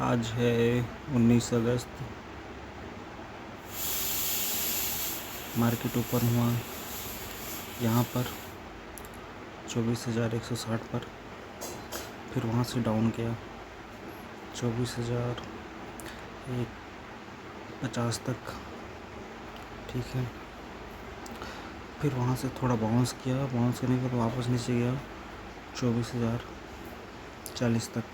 आज है 19 अगस्त। Market open हुआ यहाँ पर 24,160 पर, फिर वहाँ से डाउन गया 24,050 तक। ठीक है, फिर वहाँ से थोड़ा बाउंस किया, बाउंस करने के बाद वापस नीचे गया 24,040 तक।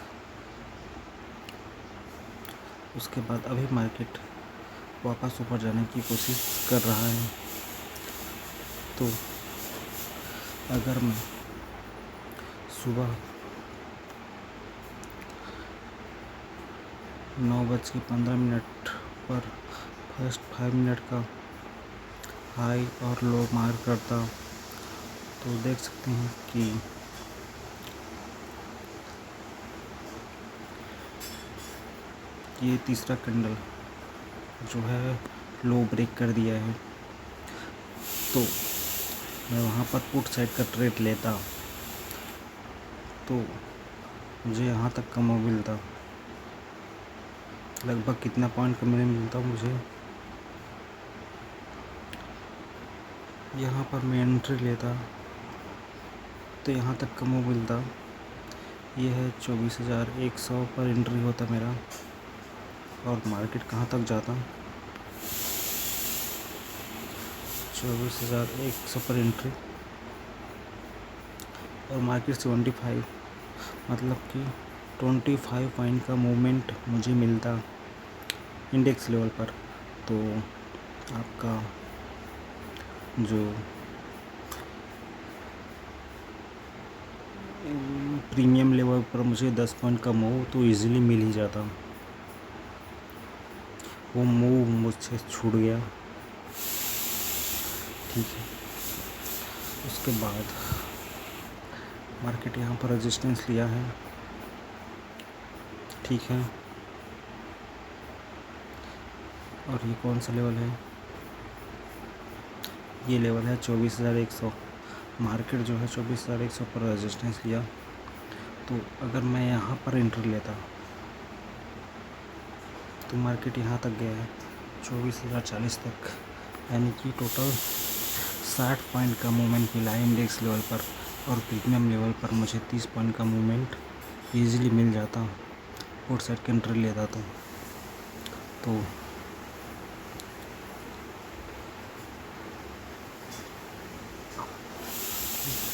उसके बाद अभी मार्केट वापस ऊपर जाने की कोशिश कर रहा है। तो अगर मैं सुबह 9:15 पर फर्स्ट 5 मिनट का हाई और लो मार्क करता तो देख सकते हैं कि ये तीसरा कैंडल जो है लो ब्रेक कर दिया है। तो मैं वहाँ पर पुट साइड का ट्रेड लेता तो मुझे यहाँ तक का मूव मिलता, लगभग कितना पॉइंट का मिलता मुझे। यहाँ पर मैं एंट्री लेता तो यहाँ तक का मूव मिलता। ये है 24,100 पर एंट्री होता मेरा, और मार्केट कहाँ तक जाता 24,100 पर एंट्री, और मार्केट 75 मतलब कि 25 पॉइंट का मूवमेंट मुझे मिलता इंडेक्स लेवल पर। तो आपका जो प्रीमियम लेवल पर मुझे 10 पॉइंट का मूव तो इजीली मिल ही जाता। वो मूव मुझसे छूट गया। ठीक है, उसके बाद मार्केट यहाँ पर रेजिस्टेंस लिया है। ठीक है, और ये कौन सा लेवल है? ये लेवल है 24,100। मार्केट जो है 24,100 पर रेजिस्टेंस लिया। तो अगर मैं यहाँ पर एंट्री लेता तो मार्केट यहाँ तक गया है 24,040 तक, यानी कि टोटल 60 पॉइंट का मूवमेंट मिला है इंडेक्स लेवल पर। और प्रीमियम लेवल पर मुझे 30 पॉइंट का मूवमेंट ईजिली मिल जाता पुट साइड की एंट्री लेता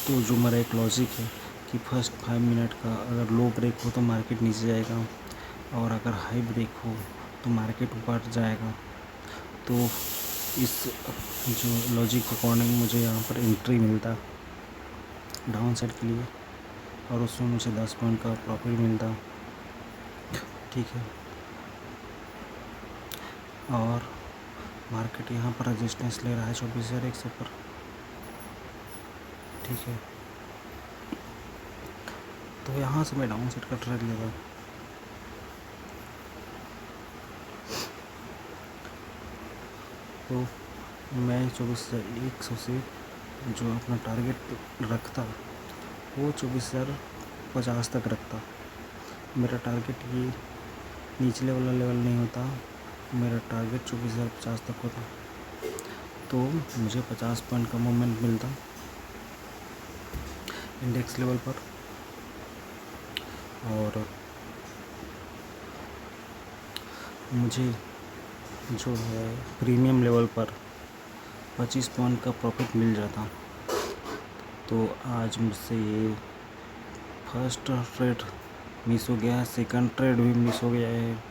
तो जो मेरा एक लॉजिक है कि फर्स्ट 5 मिनट का अगर लो ब्रेक हो तो मार्केट नीचे जाएगा, और अगर हाई ब्रेक हो तो मार्केट ऊपर जाएगा। तो इस जो लॉजिक के अकॉर्डिंग मुझे यहाँ पर एंट्री मिलता डाउन साइड के लिए, और उसमें मुझे 10 पॉइंट का प्रॉफिट मिलता। ठीक है, और मार्केट यहाँ पर रेजिस्टेंस ले रहा है 24,100 पर। ठीक है, तो यहाँ से मैं डाउन साइड का ट्रेड लेता। तो मैं 24,100 से जो अपना टारगेट रखता वो 24,050 तक रखता। मेरा टारगेट ये निचले वाला लेवल नहीं होता, मेरा टारगेट 24,050 तक होता। तो मुझे 50 पॉइंट का मूवमेंट मिलता इंडेक्स लेवल पर, और मुझे जो है प्रीमियम लेवल पर 25 पॉइंट का प्रॉफिट मिल जाता। तो आज मुझसे ये फर्स्ट ट्रेड मिस हो गया है, सेकंड ट्रेड भी मिस हो गया है।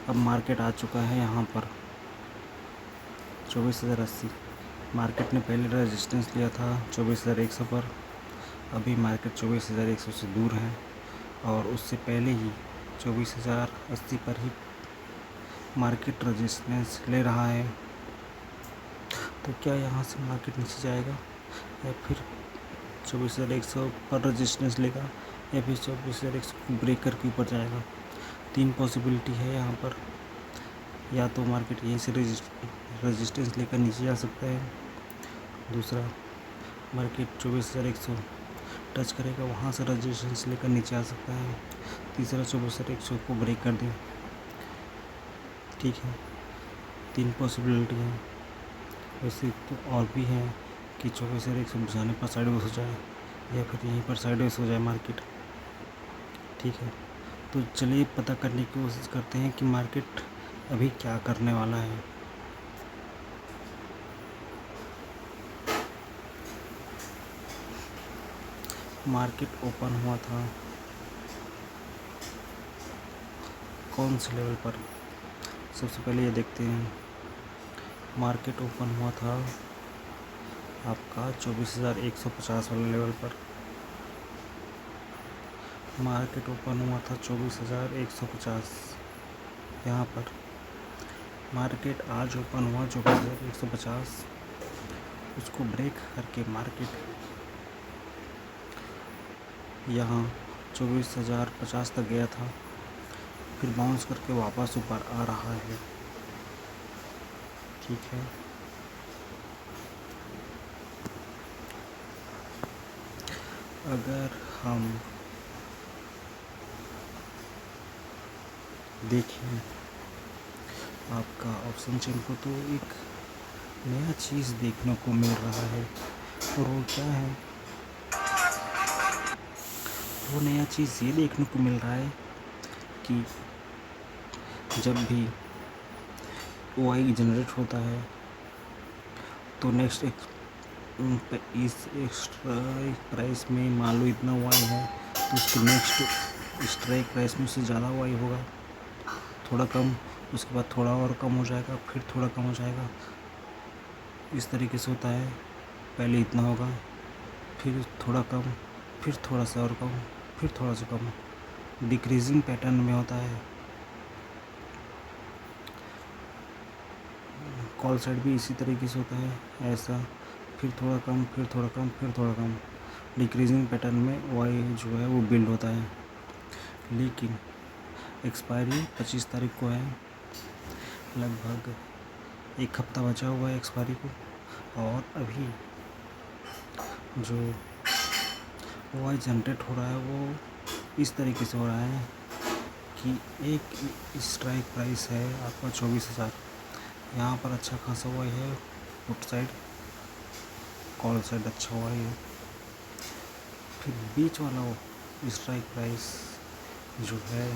अब मार्केट आ चुका है यहाँ पर 24,080। मार्केट ने पहले रेजिस्टेंस लिया था 24,100 पर, अभी मार्केट 24,100 से दूर है, और उससे पहले ही 24,080 पर ही मार्केट रेजिस्टेंस ले रहा है। तो क्या यहाँ से मार्केट नीचे जाएगा, या फिर 24,100 पर रेजिस्टेंस लेगा, या फिर 24,100 को ब्रेक करके ऊपर जाएगा? 3 पॉसिबिलिटी है यहाँ पर। या तो मार्केट यहीं से रेजिस्टेंस लेकर नीचे जा सकता है, दूसरा मार्केट 24,100 टच करेगा, वहाँ से रेजिस्टेंस लेकर नीचे आ सकता है, तीसरा 24,100 को ब्रेक कर दे। ठीक है, 3 पॉसिबिलिटी है। वैसे तो और भी है कि 24,100 जाने पर साइडवेज हो जाए या फिर यहीं पर साइडवेज हो जाए मार्केट। ठीक है, तो चलिए पता करने की कोशिश करते हैं कि मार्केट अभी क्या करने वाला है। मार्केट ओपन हुआ था कौन से लेवल पर, सबसे पहले ये देखते हैं। मार्केट ओपन हुआ था आपका 24,150 वाले लेवल पर। मार्केट ओपन हुआ था 24,150 यहाँ पर। मार्केट आज ओपन हुआ 24,150, उसको ब्रेक करके मार्केट यहाँ 24,050 तक गया था, फिर बाउंस करके वापस ऊपर आ रहा है। ठीक है, अगर हम देखें आपका ऑप्शन चेन को, तो एक नया चीज़ देखने को मिल रहा है। और वो क्या है? वो नया चीज़ ये देखने को मिल रहा है कि जब भी OI जनरेट होता है तो नेक्स्ट इस एक्स्ट्रा प्राइस में मान लो इतना OI है, तो उसके नेक्स्ट स्ट्राइक प्राइस में उससे ज़्यादा OI होगा, थोड़ा कम, उसके बाद थोड़ा और कम हो जाएगा, फिर थोड़ा कम हो जाएगा। इस तरीके से होता है। पहले इतना होगा, फिर थोड़ा कम, फिर थोड़ा सा और कम, फिर थोड़ा सा कम, डिक्रीजिंग पैटर्न में होता है। कॉल साइड भी इसी तरीके से होता है, ऐसा, फिर थोड़ा कम, फिर थोड़ा कम, फिर थोड़ा कम, डिक्रीजिंग पैटर्न में वाई जो है वो बिल्ड होता है। लेकिन एक्सपायरी 25 तारीख को है, लगभग एक हफ्ता बचा हुआ है एक्सपायरी को, और अभी जो वाई जनरेट हो रहा है वो इस तरीके से हो रहा है कि एक स्ट्राइक प्राइस है आपका 24,000, यहाँ पर अच्छा खासा हुआ है, पुट साइड, कॉल साइड अच्छा हुआ है। फिर बीच वाला वो स्ट्राइक प्राइस जो है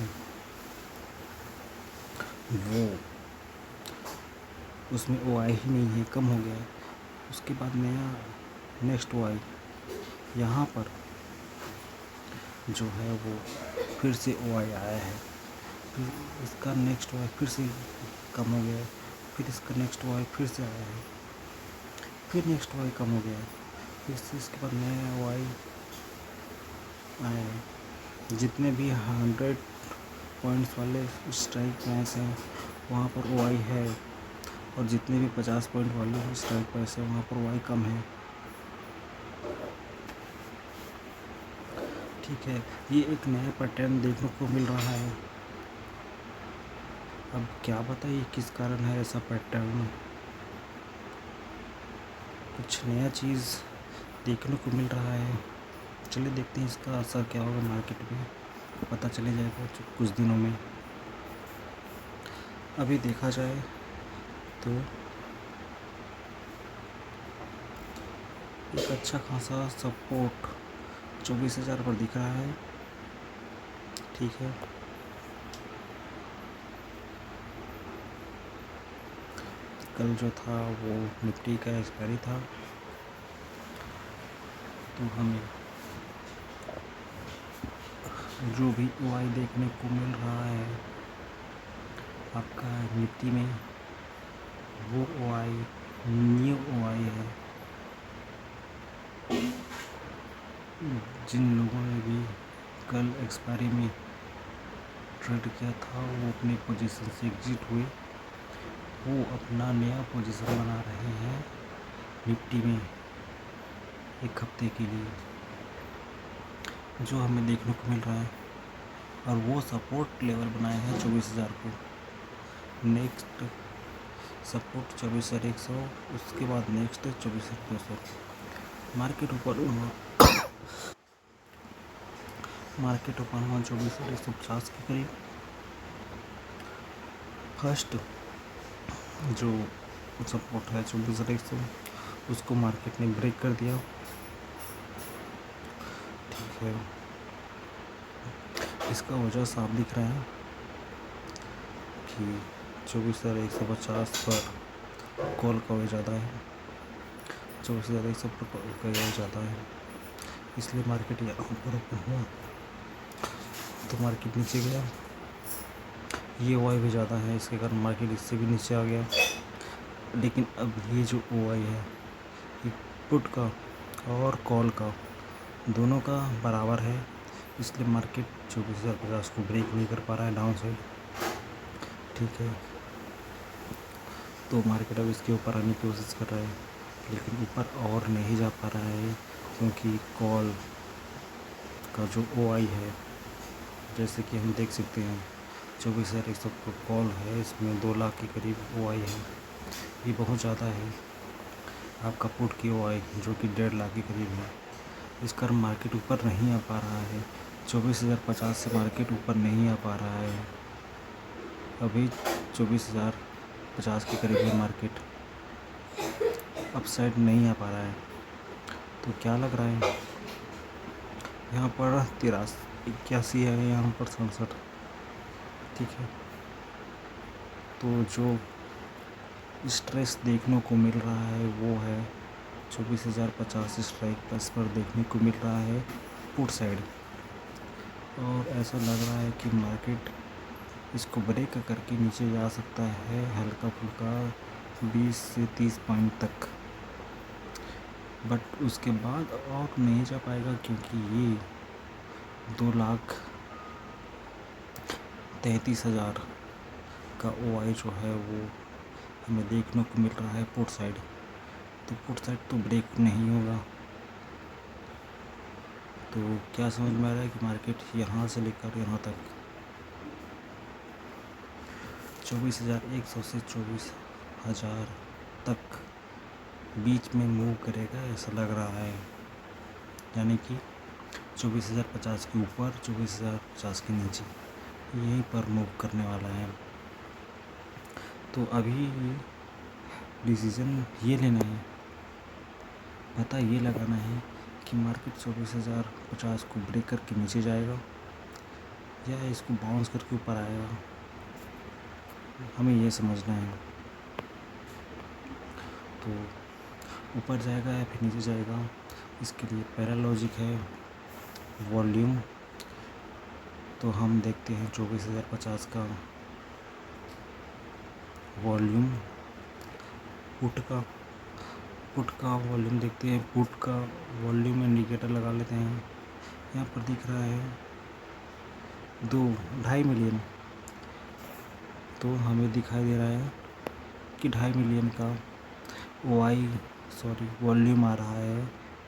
वो उसमें OI ही नहीं है, कम हो गया है। उसके बाद नया नेक्स्ट OI यहाँ पर जो है वो फिर से OI आया है, फिर इसका नेक्स्ट OI फिर से कम हो गया है, फिर इसका नेक्स्ट OI फिर से आया है, फिर नेक्स्ट OI कम हो गया है, फिर से इसके बाद नया OI आया है। जितने भी 100 पॉइंट्स वाले स्ट्राइक प्राइस हैं वहाँ पर OI है, और जितने भी 50 पॉइंट वाले स्ट्राइक प्राइस है वहाँ पर OI कम है। ठीक है, ये एक नया पैटर्न देखने को मिल रहा है। अब क्या बताइए किस कारण है ऐसा पैटर्न, कुछ नया चीज़ देखने को मिल रहा है। चलिए देखते हैं इसका असर क्या होगा मार्केट में, पता चले जाएगा कुछ दिनों में। अभी देखा जाए तो एक अच्छा खासा सपोर्ट 24,000 पर दिख रहा है। ठीक है, कल जो था वो निफ्टी का एक्सपायरी था, तो हमें जो भी OI देखने को मिल रहा है आपका निफ्टी में, वो OI न्यू OI है। जिन लोगों ने भी कल एक्सपायरी में ट्रेड किया था वो अपनी पोजीशन से एग्जिट हुए, वो अपना नया पोजीशन बना रहे हैं निफ्टी में एक हफ्ते के लिए, जो हमें देखने को मिल रहा है। और वो सपोर्ट लेवल बनाए हैं 24,000 को, नेक्स्ट सपोर्ट 24,100, उसके बाद नेक्स्ट 24,200। मार्केट ऊपर हुआ मार्केट ओपन हुआ 24,150 के करीब। फर्स्ट जो सपोर्ट है 24,100, उसको मार्केट ने ब्रेक कर दिया। ठीक है, इसका वजह साफ दिख रहा है कि 24,150 पर कॉल का वजह ज़्यादा है, 24,100 पर कॉल का वजह ज़्यादा है, इसलिए मार्केट यहाँ पर ओपन हुआ तो मार्केट नीचे गया। ये OI भी ज़्यादा है, इसके कारण मार्केट इससे भी नीचे आ गया। लेकिन अब ये जो OI है, ये पुट का और कॉल का दोनों का बराबर है, इसलिए मार्केट 24,050 को ब्रेक नहीं कर पा रहा है डाउन साइड। ठीक है, तो मार्केट अब इसके ऊपर आने की कोशिश कर रहा है, लेकिन ऊपर और नहीं जा पा रहा है, क्योंकि कॉल का जो OI है, जैसे कि हम देख सकते हैं 24,100 का कॉल है, इसमें 2 लाख के करीब OI है। ये बहुत ज़्यादा है। आपका पुट की OI जो कि 1.5 लाख के करीब है, इस कारण मार्केट ऊपर नहीं आ पा रहा है। 24,050 से मार्केट ऊपर नहीं आ पा रहा है। अभी 24,050 के करीब है मार्केट, अप साइड नहीं आ पा रहा है। तो क्या लग रहा है, यहाँ पर 81 है, यहाँ पर 67। ठीक है, तो जो स्ट्रेस देखने को मिल रहा है वो है 24,050 स्ट्राइक प्लस पर देखने को मिल रहा है पुट साइड। और ऐसा लग रहा है कि मार्केट इसको ब्रेक करके नीचे जा सकता है हल्का फुल्का 20 से 30 पॉइंट तक, बट उसके बाद और नहीं जा पाएगा, क्योंकि ये 2,33,000 का OI जो है वो हमें देखने को मिल रहा है पुट साइड। तो पुट साइड तो ब्रेक नहीं होगा। तो क्या समझ में आ रहा है कि मार्केट यहाँ से लेकर यहाँ तक 24,100 से 24,000 तक बीच में मूव करेगा, ऐसा लग रहा है। यानी कि 24,050 के ऊपर, 24,050 के नीचे, यहीं पर मूव करने वाला है। तो अभी डिसीज़न ये लेना है, पता ये लगाना है कि मार्केट 24,050 को ब्रेक करके नीचे जाएगा या इसको बाउंस करके ऊपर आएगा, हमें ये समझना है। तो ऊपर जाएगा या फिर नीचे जाएगा, इसके लिए पहला लॉजिक है वॉल्यूम। तो हम देखते हैं 24,050 का वॉल्यूम, पुट का वॉल्यूम देखते हैं। पुट का वॉल्यूम इंडिकेटर लगा लेते हैं। यहाँ पर दिख रहा है 2.5 मिलियन। तो हमें दिखाई दे रहा है कि 2.5 मिलियन का वॉल्यूम आ रहा है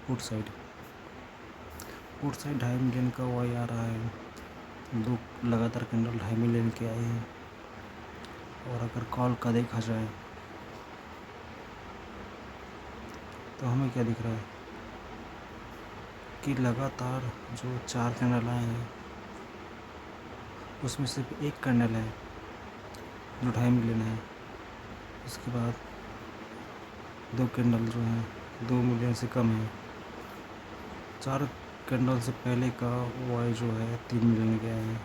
पुट साइड 2.5 मिलियन का OI आ रहा है। 2 लगातार कैंडल 2.5 मिलियन के आए हैं। और अगर कॉल का देखा जाए तो हमें क्या दिख रहा है कि लगातार जो 4 कैंडल आए हैं उसमें सिर्फ एक कैंडल है जो 2.5 मिलियन है। उसके बाद 2 कैंडल जो हैं 2 मिलियन से कम है। 4 कैंडल से पहले का OI जो है 3 मिलियन के आए हैं,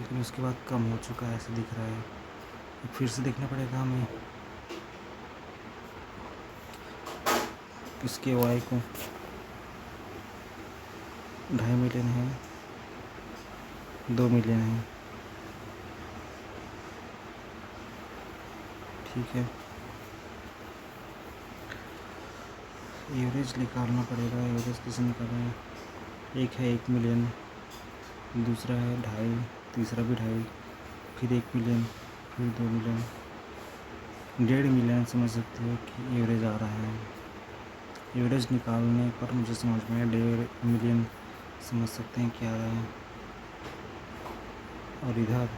लेकिन उसके बाद कम हो चुका है, ऐसे दिख रहा है। फिर से देखना पड़ेगा हमें इसके OI को। 2.5 मिलियन है, 2 मिलियन है। ठीक है, एवरेज निकालना पड़ेगा। एवरेज कैसे निकालना है, एक है 1 मिलियन, दूसरा है 2.5, तीसरा भी 2.5, फिर 1 मिलियन, फिर 2 मिलियन, 1.5 मिलियन समझ सकते हो कि एवरेज आ रहा है। एवरेज निकालने पर मुझे समझ में आया 1.5 मिलियन समझ सकते हैं क्या आ रहा है। और इधर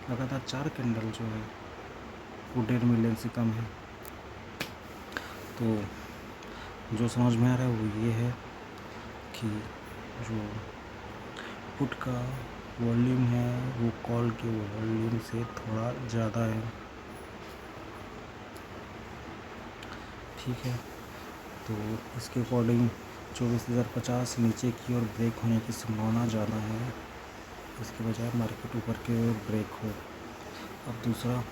लगातार 4 कैंडल जो है वो 1.5 मिलियन से कम है। तो जो समझ में आ रहा है वो ये है कि जो पुट का वॉल्यूम है वो कॉल के वॉल्यूम से थोड़ा ज़्यादा है। ठीक है, तो इसके अकॉर्डिंग 24,050 नीचे की ओर ब्रेक होने की संभावना ज़्यादा है, इसके बजाय मार्केट ऊपर की ओर ब्रेक हो। अब दूसरा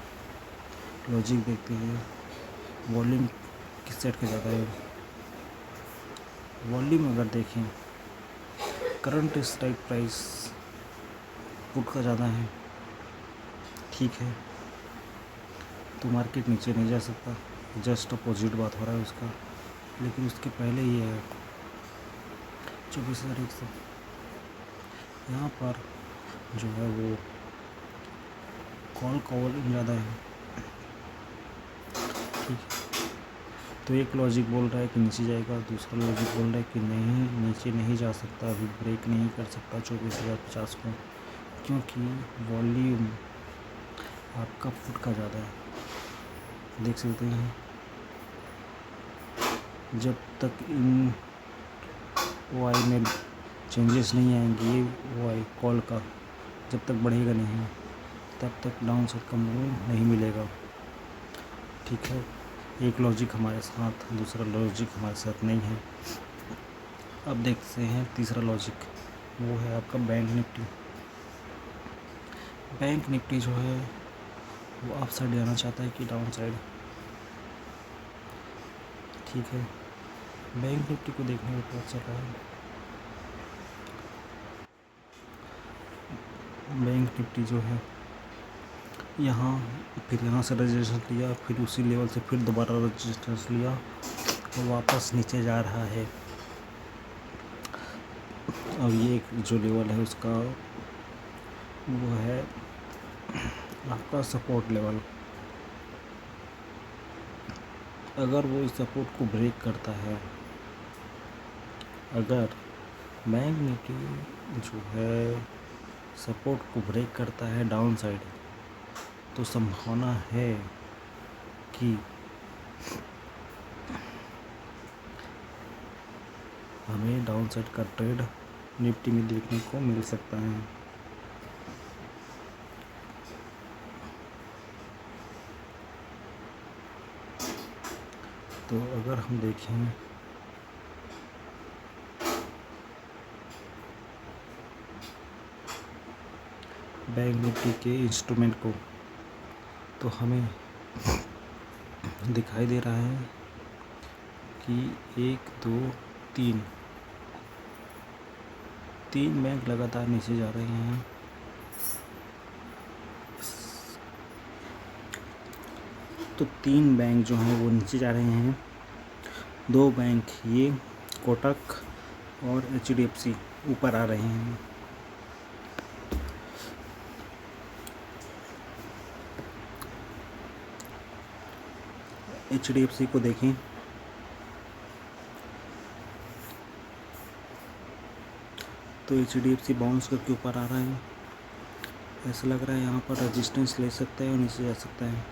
लॉजिक देखते हैं, वॉल्यूम किस साइड का ज़्यादा है। वॉल्यूम अगर देखें, करंट स्ट्राइक प्राइस पुट का ज़्यादा है, ठीक है, तो मार्केट नीचे नहीं जा सकता, जस्ट अपोजिट बात हो रहा है उसका। लेकिन उसके पहले ये है 24,100, यहाँ पर जो है वो कॉल का वॉल्यूम ज़्यादा है, ठीक है। तो एक लॉजिक बोल रहा है कि नीचे जाएगा, दूसरा लॉजिक बोल रहा है कि नहीं, नीचे नहीं जा सकता, अभी ब्रेक नहीं कर सकता 24,050 को, क्योंकि वॉल्यूम आपका फुट का ज़्यादा है। देख सकते हैं, जब तक इन वाई में चेंजेस नहीं आएंगे, वाई कॉल का जब तक बढ़ेगा नहीं तब तक डाउन साइड का मूव नहीं मिलेगा, ठीक है। एक लॉजिक हमारे साथ, दूसरा लॉजिक हमारे साथ नहीं है। अब देखते हैं तीसरा लॉजिक, वो है आपका बैंक निफ्टी। बैंक निफ्टी जो है वो अप साइड जाना चाहता है कि डाउन साइड, ठीक है। बैंक निफ्टी को देखने में पता चला है, बैंक निफ्टी जो है यहाँ फिर यहाँ से रजिस्ट्रेशन लिया, फिर उसी लेवल से फिर दोबारा रजिस्ट्रेशन लिया और वापस नीचे जा रहा है। अब ये जो लेवल है उसका वो है आपका सपोर्ट लेवल। अगर वो इस सपोर्ट को ब्रेक करता है, अगर बैंक निफ्टी जो है सपोर्ट को ब्रेक करता है डाउन साइड, तो संभावना है कि हमें डाउन साइड का ट्रेड निफ्टी में देखने को मिल सकता है। तो अगर हम देखें बैंक निफ्टी के इंस्ट्रूमेंट को, तो हमें दिखाई दे रहा है कि 1 2 3 बैंक लगातार नीचे जा रहे हैं। तो 3 बैंक जो हैं वो नीचे जा रहे हैं, 2 बैंक ये कोटक और HDFC ऊपर आ रहे हैं। HDFC को देखें, तो HDFC बाउंस करके ऊपर आ रहा है, ऐसा लग रहा है यहाँ पर रेजिस्टेंस ले सकता है और नीचे जा सकता है।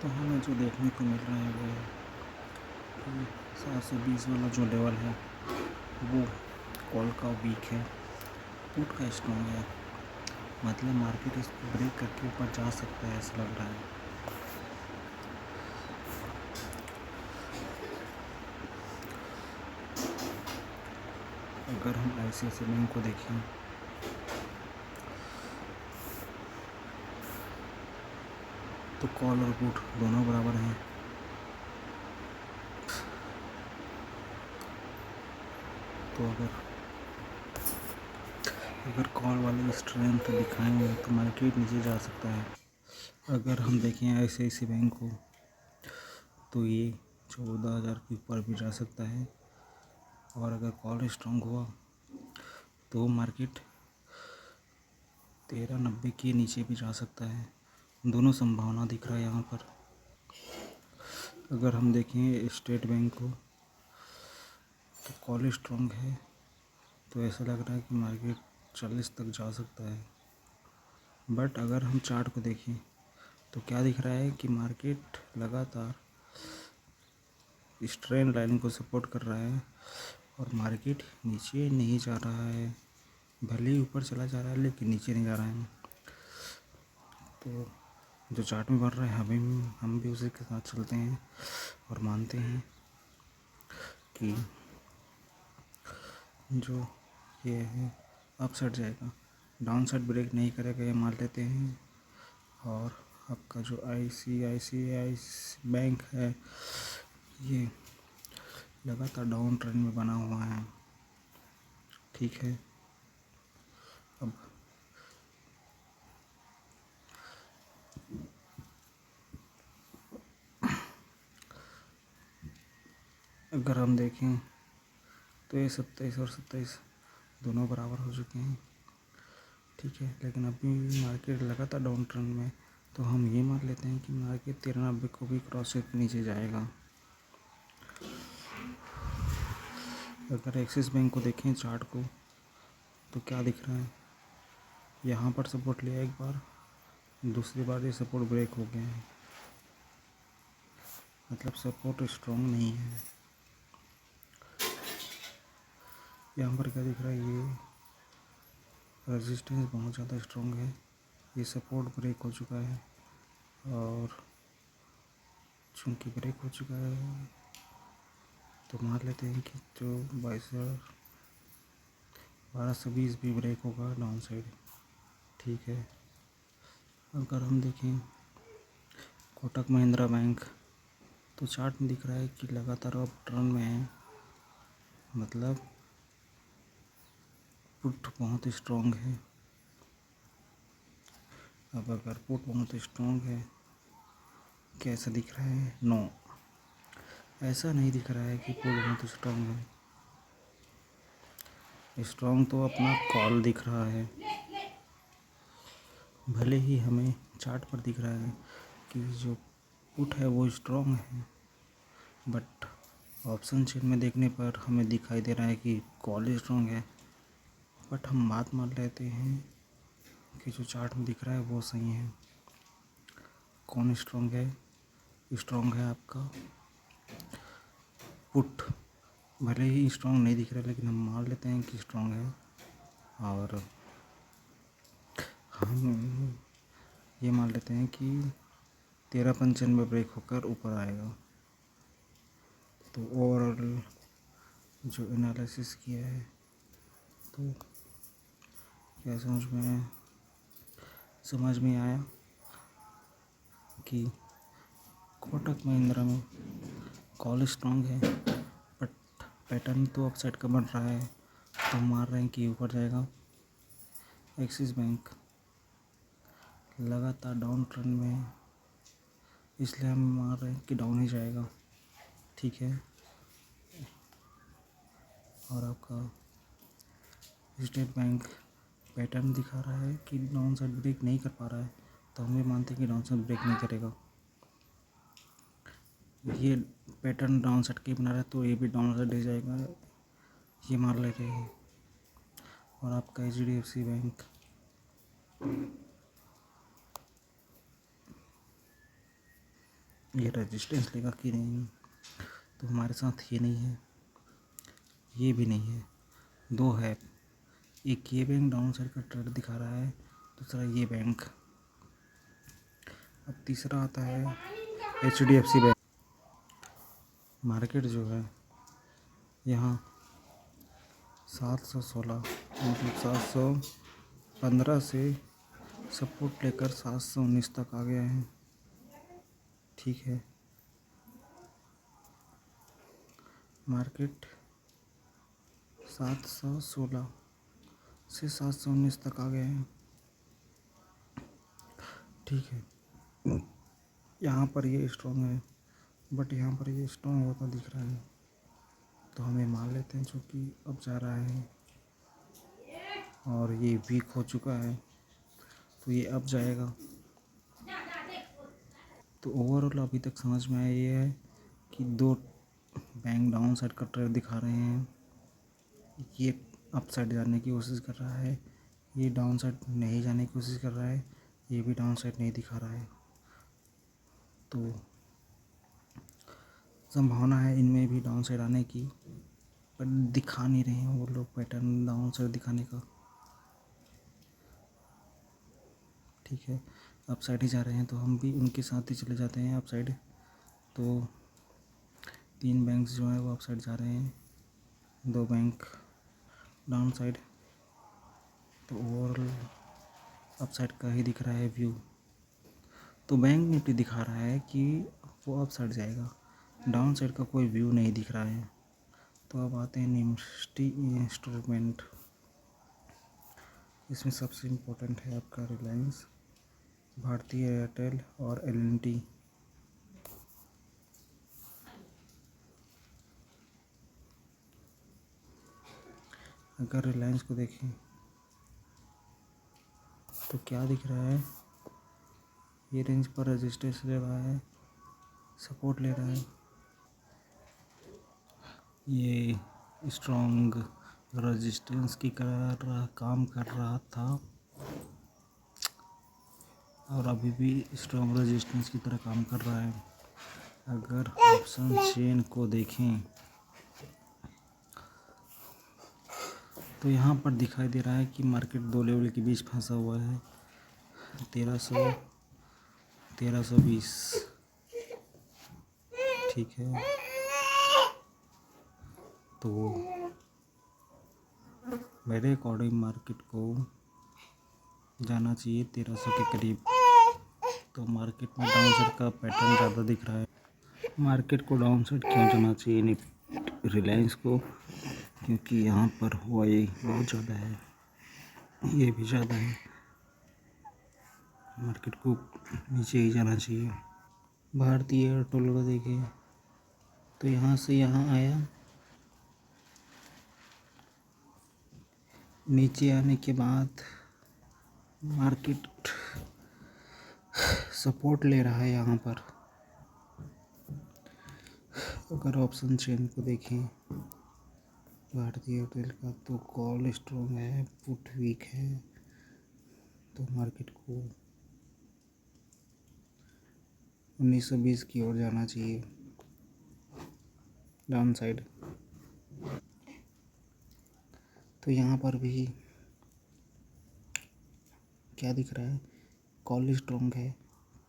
तो हमें जो देखने को मिल रहा है वो है कि 720 वाला जो लेवल है वो कॉल का वीक है, पुट का स्ट्रॉन्ग है, मतलब मार्केट इसको ब्रेक करके ऊपर जा सकता है, ऐसा लग रहा है। अगर हम ICICI बैंक को देखें, तो कॉल और पुट दोनों बराबर हैं। तो अगर कॉल वाले स्ट्रेंथ दिखाएंगे तो मार्केट नीचे जा सकता है। अगर हम देखें ICICI बैंक को, तो ये 14,000 के ऊपर भी जा सकता है, और अगर कॉल स्ट्रॉन्ग हुआ तो मार्केट 1390 के नीचे भी जा सकता है। दोनों संभावना दिख रहा है यहाँ पर। अगर हम देखें स्टेट बैंक को, तो कॉल स्ट्रॉन्ग है, तो ऐसा लग रहा है कि मार्केट 40 तक जा सकता है। बट अगर हम चार्ट को देखें तो क्या दिख रहा है कि मार्केट लगातार इस ट्रेंड लाइन को सपोर्ट कर रहा है, और मार्केट नीचे नहीं जा रहा है, भले ही ऊपर चला जा रहा है लेकिन नीचे नहीं जा रहा है। तो जो चार्ट में बढ़ रहा है हम भी उसी के साथ चलते हैं और मानते हैं कि जो ये है अप साइड जाएगा, डाउन साइड ब्रेक नहीं करेगा, ये मान लेते हैं। और आपका जो ICICI बैंक है ये लगातार डाउन ट्रेंड में बना हुआ है, ठीक है। अब अगर हम देखें तो ये 27 और 27 दोनों बराबर हो चुके हैं, ठीक है। लेकिन अभी मार्केट लगातार डाउन ट्रेंड में, तो हम ये मान लेते हैं कि मार्केट 93 को भी क्रॉस करके नीचे जाएगा। अगर एक्सिस बैंक को देखें चार्ट को, तो क्या दिख रहा है, यहाँ पर सपोर्ट लिया एक बार, दूसरी बार ये सपोर्ट ब्रेक हो गया है, मतलब सपोर्ट स्ट्रॉन्ग नहीं है। यहाँ पर क्या दिख रहा है, ये रेजिस्टेंस बहुत ज़्यादा स्ट्रॉन्ग है, ये सपोर्ट ब्रेक हो चुका है। और चूँकि ब्रेक हो चुका है तो मान लेते हैं कि जो 1220 भी ब्रेक होगा डाउन साइड, ठीक है। अगर हम देखें कोटक महिंद्रा बैंक, तो चार्ट में दिख रहा है कि लगातार अप ट्रेंड में है, मतलब पुट बहुत स्ट्रॉन्ग है। अब अगर पुट बहुत स्ट्रॉन्ग है, कैसा दिख रहा है, नो, ऐसा नहीं दिख रहा है कि पुट बहुत स्ट्रॉन्ग है। स्ट्रॉन्ग तो अपना कॉल दिख रहा है, भले ही हमें चार्ट पर दिख रहा है कि जो पुट है वो स्ट्रॉन्ग है, बट ऑप्शन चेन में देखने पर हमें दिखाई दे रहा है कि कॉल स्ट्रॉन्ग है। बट हम बात मान लेते हैं कि जो चार्ट में दिख रहा है वो सही है। कौन स्ट्रॉन्ग है? स्ट्रॉन्ग है आपका पुट, भले ही स्ट्रॉन्ग नहीं दिख रहा है लेकिन हम मान लेते हैं कि स्ट्रॉन्ग है। और हम ये मान लेते हैं कि 1395 ब्रेक होकर ऊपर आएगा। तो ओवरऑल जो एनालिसिस किया है, तो क्या समझ में आया कि कोटक महिंद्रा में कॉल स्ट्रॉन्ग है, बट पैटर्न तो अपसाइड का बन रहा है, तो मान रहे हैं कि ऊपर जाएगा। एक्सिस बैंक लगातार डाउन ट्रेंड में है, इसलिए हम मान रहे हैं कि डाउन ही जाएगा, ठीक है। और आपका स्टेट बैंक पैटर्न दिखा रहा है कि डाउन साइड ब्रेक नहीं कर पा रहा है, तो हम ये मानते हैं कि डाउन साइड ब्रेक नहीं करेगा। ये पैटर्न डाउन साइड के बना रहा है, तो ये भी डाउन साइड ही जाएगा, ये मान लेते हैं। और आपका HDFC बैंक ये रेजिस्टेंस लेगा कि नहीं, तो हमारे साथ ये नहीं है, ये भी नहीं है, दो है। एक ये बैंक डाउन साइड का ट्रेंड दिखा रहा है, दूसरा ये बैंक। अब तीसरा आता है HDFC बैंक। मार्केट जो है यहाँ 716 मतलब 715 से सपोर्ट लेकर 719 तक आ गया है, ठीक है। मार्केट 716 से 719 तक आ गया है, ठीक है। यहाँ पर ये स्ट्रॉन्ग है, बट यहाँ पर ये स्ट्रॉन्ग होता दिख रहा है, तो हमें मान लेते हैं चूँकि अब जा रहा है और ये वीक हो चुका है, तो ये अब जाएगा। तो ओवरऑल अभी तक समझ में आया ये है कि दो बैंक डाउन साइड का ट्रेंड दिखा रहे हैं। ये अप साइड जाने की कोशिश कर रहा है, ये डाउन साइड नहीं जाने की कोशिश कर रहा है, ये भी डाउन साइड नहीं दिखा रहा है। तो संभावना है इनमें भी डाउन साइड आने की, पर दिखा नहीं रहे हैं वो लोग पैटर्न डाउन साइड दिखाने का। ठीक है, अप साइड ही जा रहे हैं तो हम भी उनके साथ ही चले जाते हैं अप साइड। तो 3 बैंक्स जो है वो अप साइड जा रहे हैं, 2 बैंक डाउन साइड। तो ओवरऑल अप साइड का ही दिख रहा है व्यू। तो बैंक निफ्टी दिखा रहा है कि वो अप साइड जाएगा, डाउन साइड का कोई व्यू नहीं दिख रहा है। तो अब आते हैं निफ्टी इंस्ट्रूमेंट। इसमें सबसे इम्पोर्टेंट है आपका रिलायंस, भारतीय एयरटेल और एल&टी। अगर रिलायंस को देखें तो क्या दिख रहा है, ये रेंज पर रेजिस्टेंस ले रहा है, सपोर्ट ले रहा है। ये स्ट्रॉन्ग रेजिस्टेंस की काम कर रहा था और अभी भी स्ट्रॉन्ग रेजिस्टेंस की तरह काम कर रहा है। अगर ऑप्शन चेन को देखें तो यहाँ पर दिखाई दे रहा है कि मार्केट 2 लेवल के बीच फंसा हुआ है, 1300 1320। ठीक है, तो मेरे अकॉर्डिंग मार्केट को जाना चाहिए 1300 के करीब। तो मार्केट में डाउन साइड का पैटर्न ज़्यादा दिख रहा है। मार्केट को डाउन साइड क्यों जाना चाहिए रिलायंस को, क्योंकि यहाँ पर हुआई बहुत ज़्यादा है, ये भी ज़्यादा है। मार्केट को नीचे ही जाना चाहिए। भारतीय एयरटेल को देखें तो यहाँ से यहाँ आया, नीचे आने के बाद मार्केट सपोर्ट ले रहा है यहाँ पर। अगर ऑप्शन चेन को देखें भारतीय एयरटेल का तो कॉल स्ट्रॉन्ग है, पुट वीक है। तो मार्केट को 1920 की ओर जाना चाहिए डाउन साइड। तो यहाँ पर भी क्या दिख रहा है, कॉल स्ट्रॉन्ग है,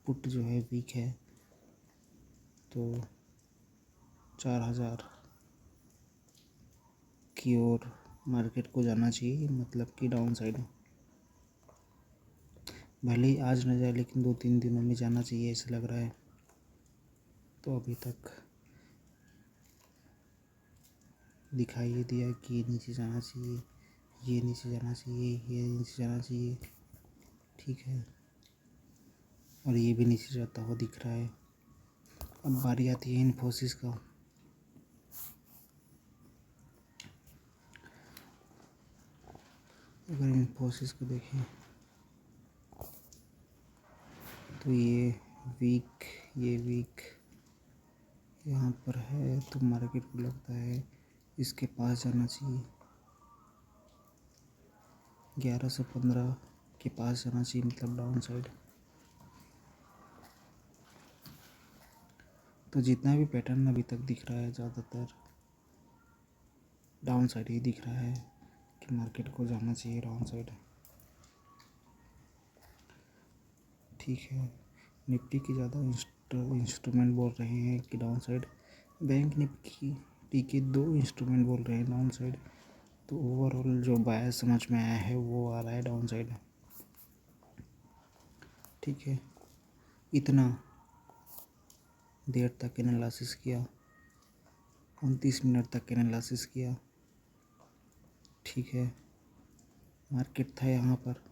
पुट जो है वीक है। तो 4000 की ओर मार्केट को जाना चाहिए, मतलब कि डाउन साइड। भले ही आज न जाए लेकिन 2-3 दिनों में जाना चाहिए ऐसा लग रहा है। तो अभी तक दिखाई ये दिया कि नीचे जाना चाहिए, ये नीचे जाना चाहिए, ये नीचे जाना चाहिए। ठीक है, और ये भी नीचे जाता हुआ दिख रहा है। अब बारी आती है इन्फोसिस का। अगर इन्फोसिस को देखें तो ये वीक यहाँ पर है। तो मार्केट को लगता है इसके पास जाना चाहिए, 1115 के पास जाना चाहिए, मतलब डाउन साइड। तो जितना भी पैटर्न अभी तक दिख रहा है ज़्यादातर डाउन साइड ही दिख रहा है कि मार्केट को जाना चाहिए डाउन साइड। ठीक है, निफ्टी की ज़्यादा इंस्ट्रूमेंट बोल रहे हैं कि डाउन साइड, बैंक निफ्टी के 2 इंस्ट्रूमेंट बोल रहे हैं डाउन साइड। तो ओवरऑल जो बायस समझ में आया है वो आ रहा है डाउन साइड। ठीक है, इतना देर तक एनालिसिस किया, 29 मिनट तक एनालिसिस किया। ठीक है, मार्केट था यहाँ पर,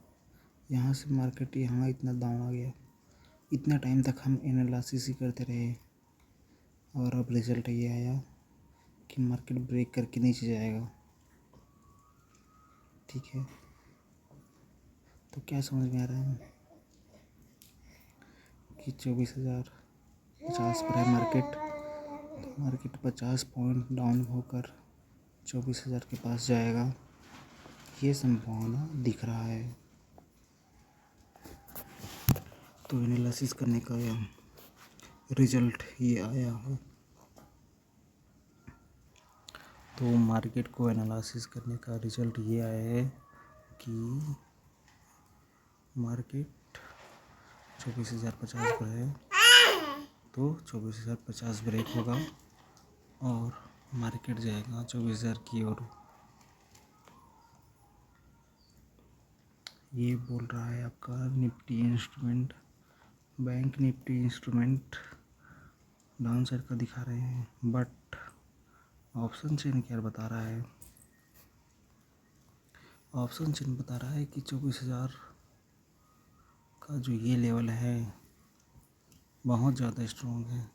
यहाँ से मार्केट यहाँ इतना डाउन आ गया। इतना टाइम तक हम एनालिसिस ही करते रहे और अब रिज़ल्ट ये आया कि मार्केट ब्रेक करके नीचे जाएगा। ठीक है, तो क्या समझ में आ रहा है कि 24,050 पर है मार्केट। तो मार्केट 50 पॉइंट डाउन होकर 24,000 के पास जाएगा, ये संभावना दिख रहा है। तो एनालिसिस करने का रिजल्ट ये आया है। तो मार्केट को एनालिसिस करने का रिजल्ट ये आया है कि मार्केट 24,050 पर है, तो 24,050 ब्रेक होगा और मार्केट जाएगा 24,000 की ओर। ये बोल रहा है आपका Nifty instrument, bank Nifty instrument down side का दिखा रहे हैं, बट ऑप्शन चेन क्या बता रहा है? ऑप्शन चेन बता रहा है कि 24,000 का जो ये लेवल है बहुत ज़्यादा स्ट्रॉन्ग है,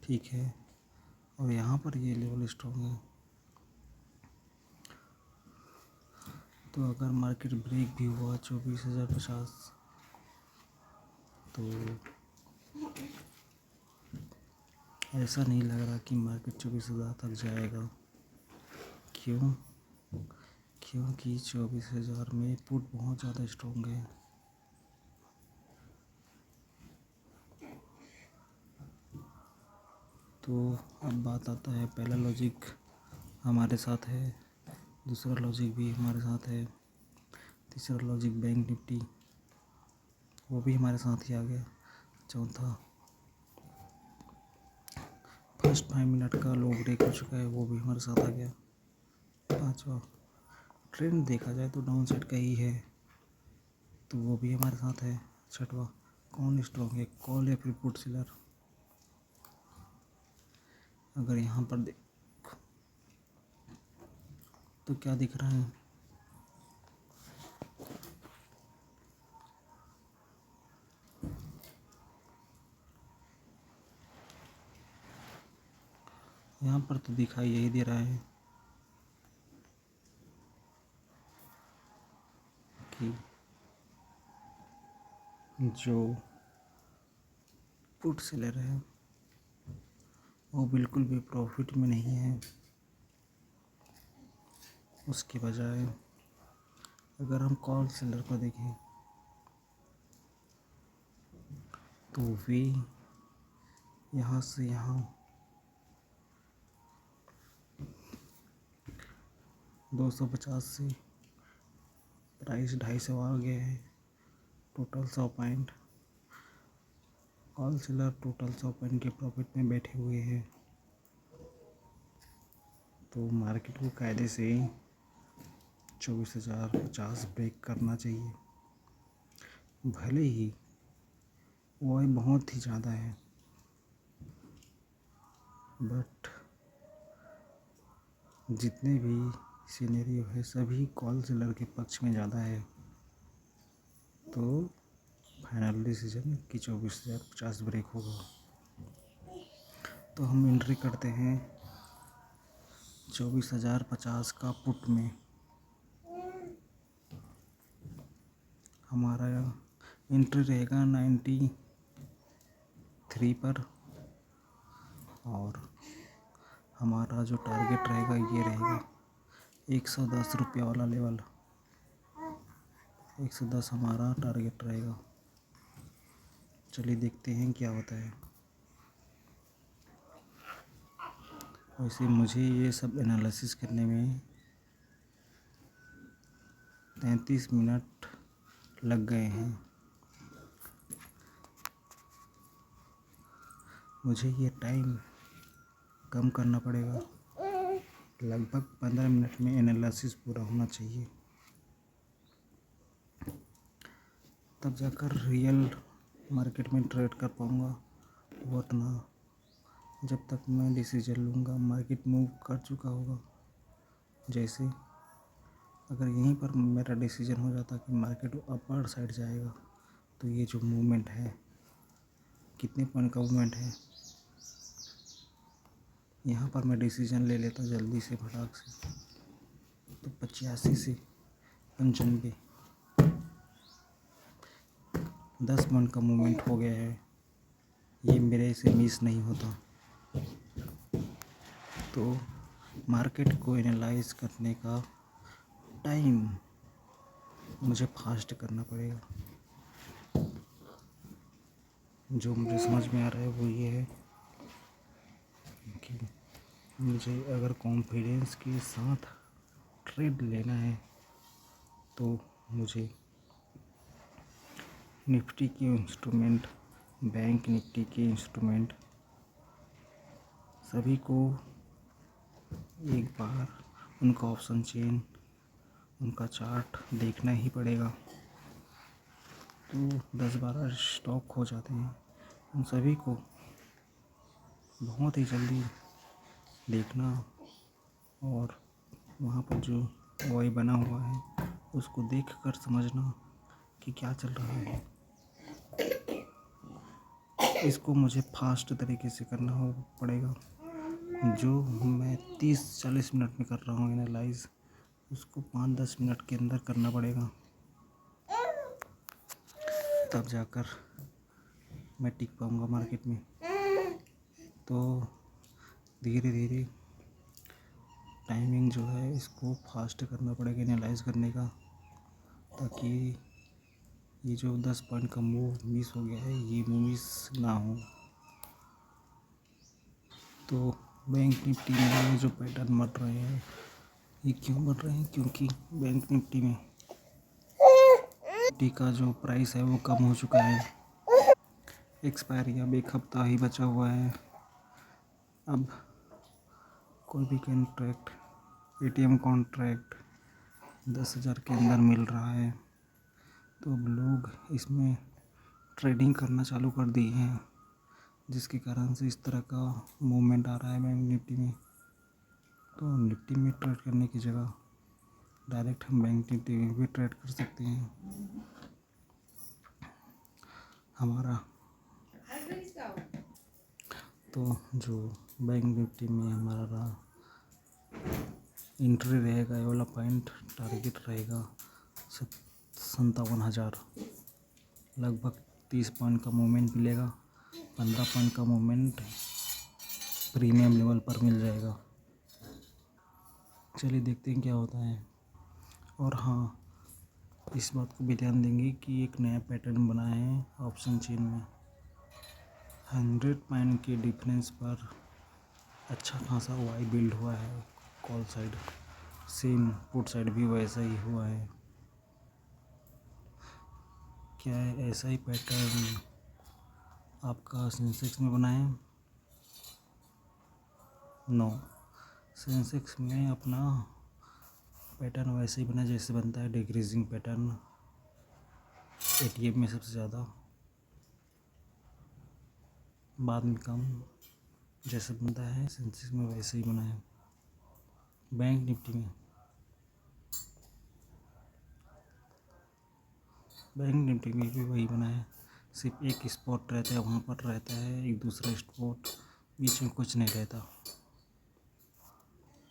ठीक है, और यहाँ पर ये लेवल स्ट्रॉन्ग है। तो अगर मार्केट ब्रेक भी हुआ 24,050 तो ऐसा नहीं लग रहा कि मार्केट 24,000 तक जाएगा। क्यों? क्योंकि 24,000 में पुट बहुत ज़्यादा स्ट्रॉन्ग है। तो अब बात आता है, पहला लॉजिक हमारे साथ है, दूसरा लॉजिक भी हमारे साथ है, तीसरा लॉजिक बैंक निफ्टी वो भी हमारे साथ ही आ गया, चौथा फर्स्ट 5 मिनट का लो ब्रेक हो चुका है वो भी हमारे साथ आ गया, पांचवा ट्रेंड देखा जाए तो डाउन साइड का ही है तो वो भी हमारे साथ है, छठवा कौन स्ट्रॉन्ग है, कॉल या फिर पुट सेलर। अगर यहाँ पर देख तो क्या दिख रहा है, यहाँ पर तो दिखाई यही दे रहा है कि जो पुट सेलर है वो बिल्कुल भी प्रॉफिट में नहीं है। उसके बजाय अगर हम कॉल सेलर को देखें तो वे यहाँ से यहाँ 250 से प्राइस 250 आ गया है, total 100 point. Call seller total 100 point के प्रॉफिट में बैठे हुए हैं। तो मार्केट को कायदे से 24,050 ब्रेक करना चाहिए, भले ही वो बहुत ही ज़्यादा है, बट जितने भी सिनेरियो है सभी कॉल सेलर के पक्ष में ज़्यादा है। तो फाइनल डिसीजन कि 24,050 ब्रेक होगा। तो हम एंट्री करते हैं 24,050 का पुट में। हमारा एंट्री रहेगा 93 पर और हमारा जो टारगेट रहेगा ये रहेगा 110 रुपया वाला लेवल, 110 हमारा टारगेट रहेगा। चलिए देखते हैं क्या होता है। वैसे मुझे ये सब एनालिसिस करने में 33 मिनट लग गए हैं। मुझे ये टाइम कम करना पड़ेगा, लगभग 15 मिनट में एनालिसिस पूरा होना चाहिए, तब जाकर रियल मार्केट में ट्रेड कर पाऊँगा। वरना जब तक मैं डिसीजन लूँगा मार्केट मूव कर चुका होगा। जैसे अगर यहीं पर मेरा डिसीजन हो जाता कि मार्केट अपर साइड जाएगा तो ये जो मूवमेंट है, कितने पॉइंट का मूवमेंट है, यहाँ पर मैं डिसीजन ले लेता जल्दी से फटाक से तो 85 से 95 10 पॉइंट का मूवमेंट हो गया है, ये मेरे से मिस नहीं होता। तो मार्केट को एनालाइज करने का टाइम मुझे फास्ट करना पड़ेगा। जो मुझे समझ में आ रहा है वो ये है कि मुझे अगर कॉन्फिडेंस के साथ ट्रेड लेना है तो मुझे निफ्टी के इंस्ट्रूमेंट, बैंक निफ्टी के इंस्ट्रूमेंट सभी को एक बार उनका ऑप्शन चेन, उनका चार्ट देखना ही पड़ेगा। तो 10-12 स्टॉक हो जाते हैं, उन सभी को बहुत ही जल्दी देखना और वहाँ पर जो वाई बना हुआ है उसको देख कर समझना कि क्या चल रहा है। इसको मुझे फास्ट तरीके से करना पड़ेगा। जो मैं 30-40 मिनट में कर रहा हूँ एनालाइज, उसको 5-10 मिनट के अंदर करना पड़ेगा, तब जाकर मैं टिक पाऊँगा मार्केट में। तो धीरे धीरे टाइमिंग जो है इसको फास्ट करना पड़ेगा एनालाइज करने का, ताकि ये जो 10 पॉइंट का मूव मिस हो गया है ये मूव मिस ना हो। तो बैंक निफ्टी में जो पैटर्न बन रहे हैं ये क्यों बन रहे हैं? क्योंकि बैंक निफ्टी में निफ्टी का जो प्राइस है वो कम हो चुका है। एक्सपायरी अब 1 हफ्ता ही बचा हुआ है। अब कोई भी कॉन्ट्रैक्ट, एटीएम कॉन्ट्रैक्ट 10,000 के अंदर मिल रहा है, तो अब लोग इसमें ट्रेडिंग करना चालू कर दिए हैं, जिसके कारण से इस तरह का मूवमेंट आ रहा है बैंक निफ्टी में। तो निफ्टी में ट्रेड करने की जगह डायरेक्ट हम बैंक निफ्टी में भी ट्रेड कर सकते हैं। हमारा तो जो बैंक निफ्टी में हमारा एंट्री रहेगा, ये वाला पॉइंट टारगेट रहेगा 57,000। लगभग 30 पॉइंट का मूवमेंट मिलेगा, 15 पॉइंट का मूवमेंट प्रीमियम लेवल पर मिल जाएगा। चलिए देखते हैं क्या होता है। और हाँ, इस बात को भी ध्यान देंगे कि एक नया पैटर्न बना है ऑप्शन चेन में। 100 पॉइंट के डिफरेंस पर अच्छा खासा वाई बिल्ड हुआ है call side, same put side भी वैसा ही हुआ है। क्या है ऐसा ही पैटर्न आपका सेंसेक्स में बना है? नो, सेंसेक्स में अपना पैटर्न वैसे ही बना जैसे बनता है डिक्रीजिंग पैटर्न एटीएम में सबसे ज़्यादा, बाद में कम, जैसे बनता है सेंसेक्स में वैसे ही बना है। बैंक निफ्टी में भी वही बना है, सिर्फ एक स्पॉट रहता है, वहाँ पर रहता है एक दूसरा स्पॉट, बीच में कुछ नहीं रहता।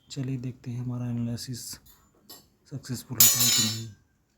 चलिए देखते हैं हमारा एनालिसिस सक्सेसफुल होता है कि नहीं।